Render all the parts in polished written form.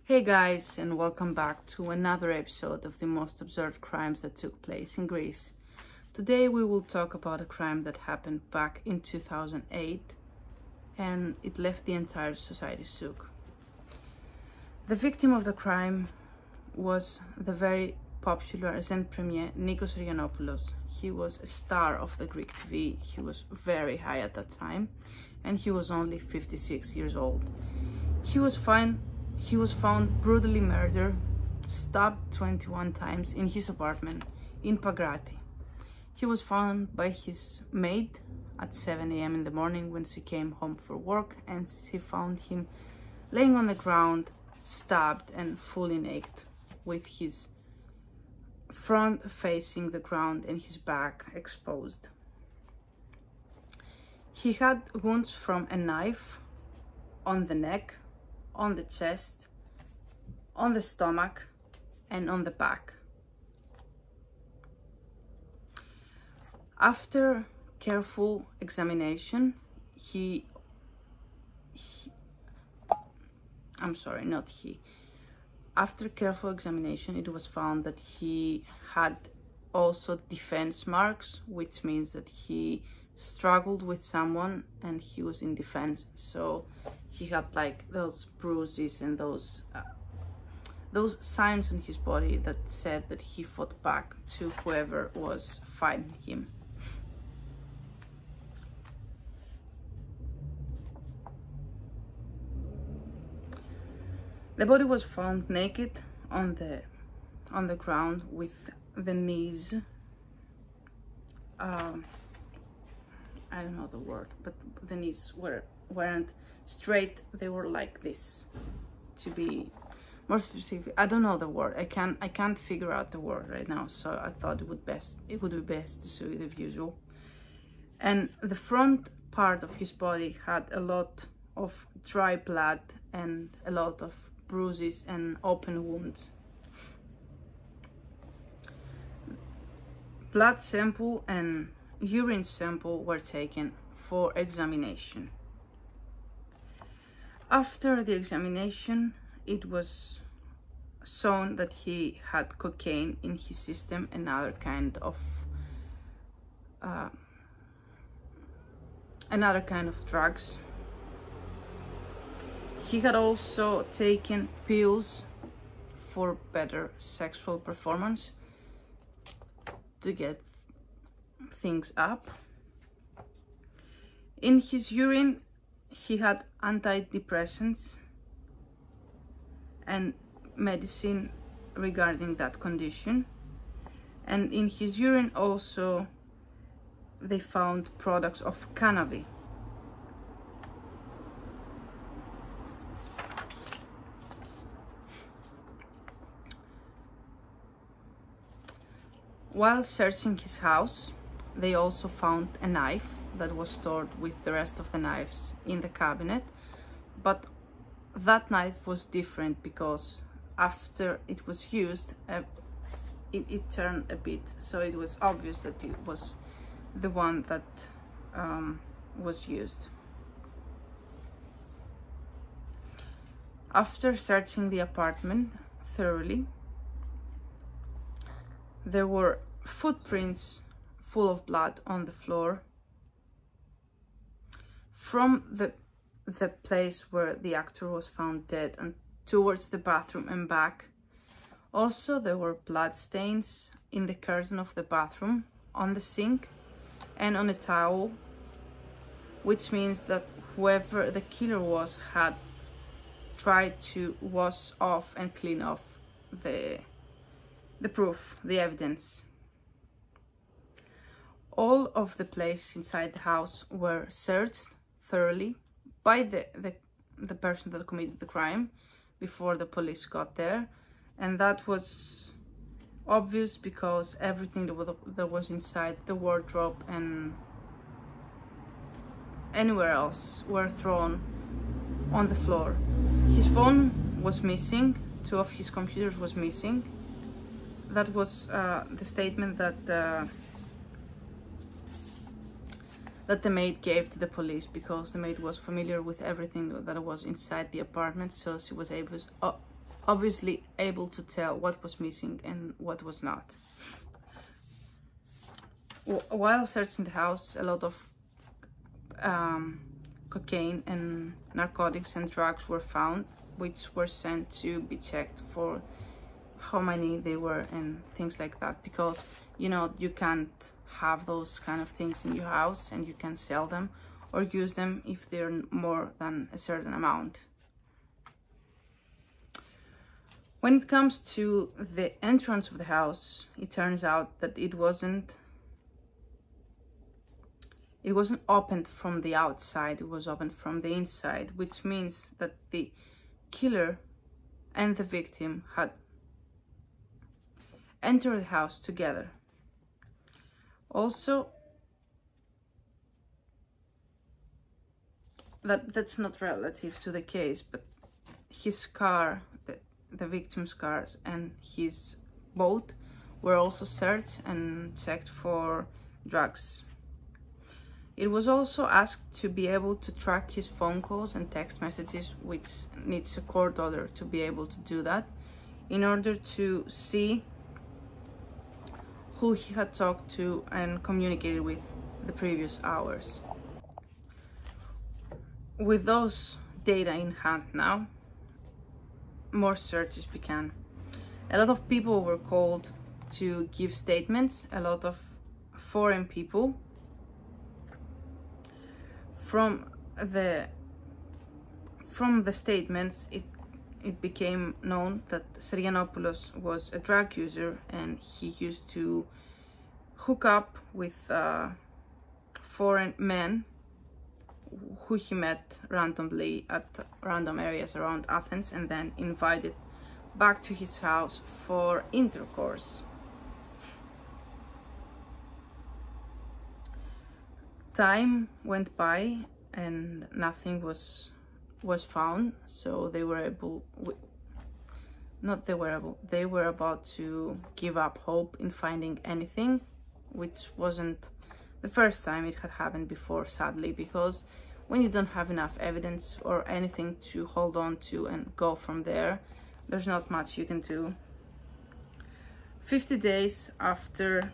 Hey guys, and welcome back to another episode of the most observed crimes that took place in Greece. Today we will talk about a crime that happened back in 2008 and it left the entire society shook. The victim of the crime was the very popular Zen premier Nikos Rianopoulos. He was a star of the Greek TV. He was very high at that time and he was only 56 years old. He was found brutally murdered, stabbed 21 times in his apartment in Pagrati. He was found by his maid at 7 a.m. in the morning when she came home from work, and she found him laying on the ground, stabbed and fully naked, with his front facing the ground and his back exposed. He had wounds from a knife on the neck, on the chest, on the stomach, and on the back. After careful examination, After careful examination, it was found that he had also defense marks, which means that he struggled with someone and he was in defense, so he had like those bruises and those signs on his body that said that he fought back to whoever was fighting him. The body was found naked on the ground with the knees, I don't know the word, but the knees weren't straight, they were like this. To be more specific, I don't know the word. I can't figure out the word right now, so I thought it would be best to show you the visual. And the front part of his body had a lot of dry blood and a lot of bruises and open wounds. Blood sample and urine sample were taken for examination. After the examination, it was shown that he had cocaine in his system and other kind of drugs. He had also taken pills for better sexual performance to get things up. In his urine, he had antidepressants and medicine regarding that condition. And in his urine also, they found products of cannabis. While searching his house, they also found a knife that was stored with the rest of the knives in the cabinet, but that knife was different because after it was used, it turned a bit, so it was obvious that it was the one that was used. After searching the apartment thoroughly, there were footprints full of blood on the floor from the place where the actor was found dead and towards the bathroom and back. Also, there were blood stains in the curtain of the bathroom, on the sink, and on a towel, which means that whoever the killer was had tried to wash off and clean off the proof, the evidence. All of the places inside the house were searched thoroughly by the person that committed the crime before the police got there, and that was obvious because everything that was inside the wardrobe and anywhere else were thrown on the floor. His phone was missing, 2 of his computers was missing. That was the statement that the maid gave to the police, because the maid was familiar with everything that was inside the apartment, so she was obviously able to tell what was missing and what was not. While searching the house, a lot of cocaine and narcotics and drugs were found, which were sent to be checked for how many they were and things like that, because you know you can't have those kind of things in your house and you can sell them or use them if they're more than a certain amount. When it comes to the entrance of the house, it turns out that it wasn't opened from the outside, it was opened from the inside, which means that the killer and the victim had entered the house together. Also, that's not relative to the case, but his car, the victim's cars and his boat were also searched and checked for drugs. It was also asked to be able to track his phone calls and text messages, which needs a court order to be able to do that, in order to see who he had talked to and communicated with the previous hours. With those data in hand now, more searches began. A lot of people were called to give statements, a lot of foreign people. From the statements, it became known that Serianopoulos was a drug user and he used to hook up with foreign men who he met randomly at random areas around Athens and then invited back to his house for intercourse. Time went by and nothing was found, so they were about to give up hope in finding anything, which wasn't the first time it had happened before, sadly, because when you don't have enough evidence or anything to hold on to and go from there, there's not much you can do. 50 days after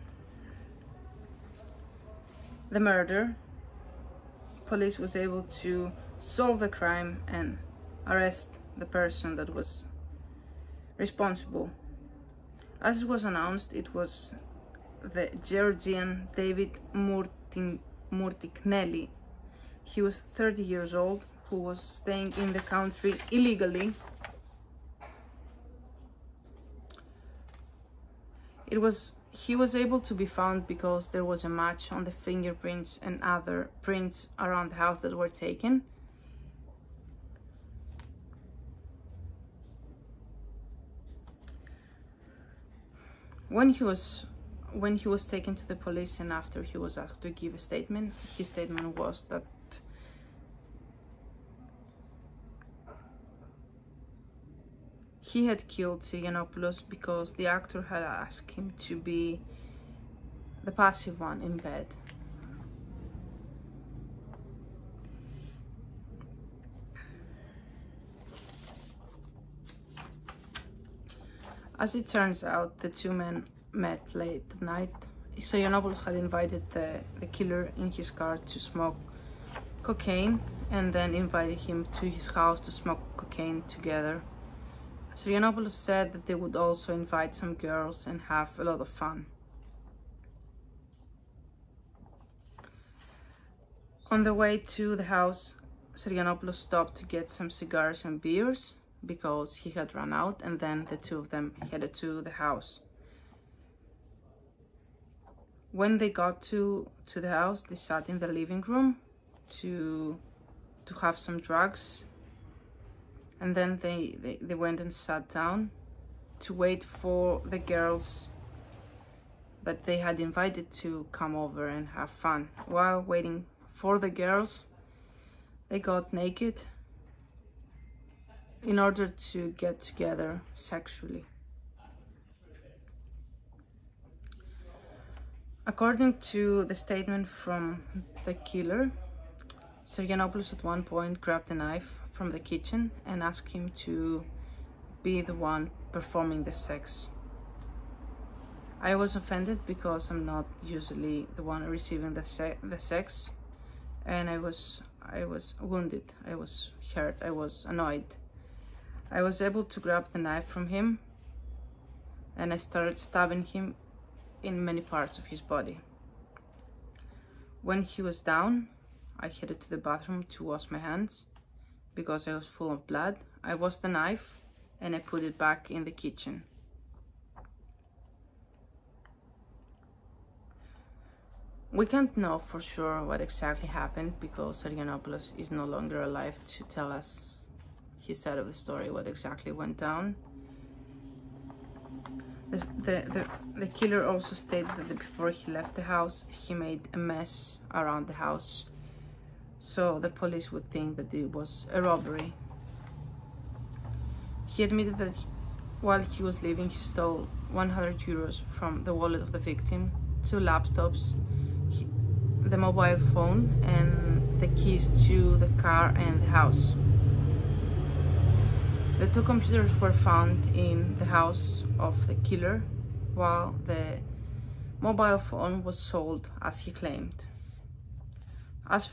the murder, police was able to solve the crime and arrest the person that was responsible. As it was announced, it was the Georgian David Murtikneli. He was 30 years old, who was staying in the country illegally. He was able to be found because there was a match on the fingerprints and other prints around the house that were taken. When he was taken to the police and after he was asked to give a statement, his statement was that he had killed Serianopoulos because the actor had asked him to be the passive one in bed. As it turns out, the two men met late at night. Serianopoulos had invited the killer in his car to smoke cocaine and then invited him to his house to smoke cocaine together. Serianopoulos said that they would also invite some girls and have a lot of fun. On the way to the house, Serianopoulos stopped to get some cigars and beers because he had run out, and then the two of them headed to the house. When they got to the house, they sat in the living room to have some drugs, and then they went and sat down to wait for the girls that they had invited to come over and have fun. While waiting for the girls, they got naked in order to get together sexually. According to the statement from the killer, Serianopoulos at one point grabbed a knife from the kitchen and asked him to be the one performing the sex. I was offended because I'm not usually the one receiving the sex, and I was wounded, I was hurt, I was annoyed. I was able to grab the knife from him, and I started stabbing him in many parts of his body. When he was down, I headed to the bathroom to wash my hands because I was full of blood. I washed the knife and I put it back in the kitchen. We can't know for sure what exactly happened because Sergianopoulos is no longer alive to tell us his side of the story, what exactly went down. The killer also stated that before he left the house, he made a mess around the house, so the police would think that it was a robbery. He admitted that while he was leaving, he stole 100 euros from the wallet of the victim, 2 laptops, the mobile phone, and the keys to the car and the house. The 2 computers were found in the house of the killer, while the mobile phone was sold as he claimed. As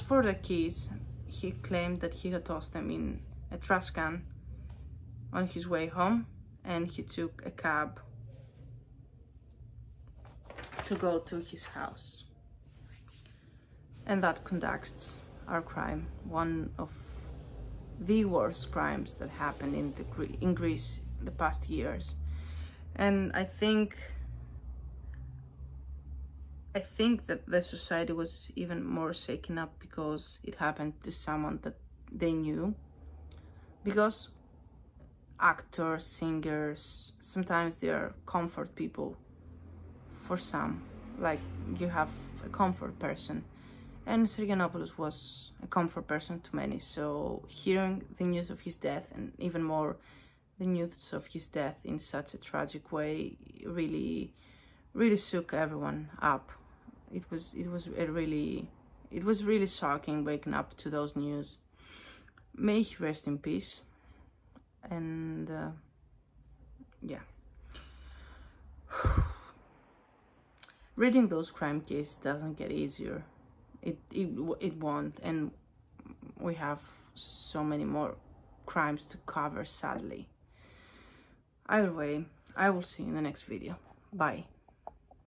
for the keys, he claimed that he had tossed them in a trash can on his way home, and he took a cab to go to his house. And that conducts our crime, one of the worst crimes that happened in Greece in the past years. And I think that the society was even more shaken up because it happened to someone that they knew. Because actors, singers, sometimes they are comfort people for some, like you have a comfort person, and Sergianopoulos was a comfort person to many. So hearing the news of his death, and even more the news of his death in such a tragic way, really shook everyone up. It was really shocking waking up to those news. May he rest in peace. And yeah, reading those crime cases doesn't get easier. It won't, and we have so many more crimes to cover, sadly. Either way, I will see you in the next video. Bye.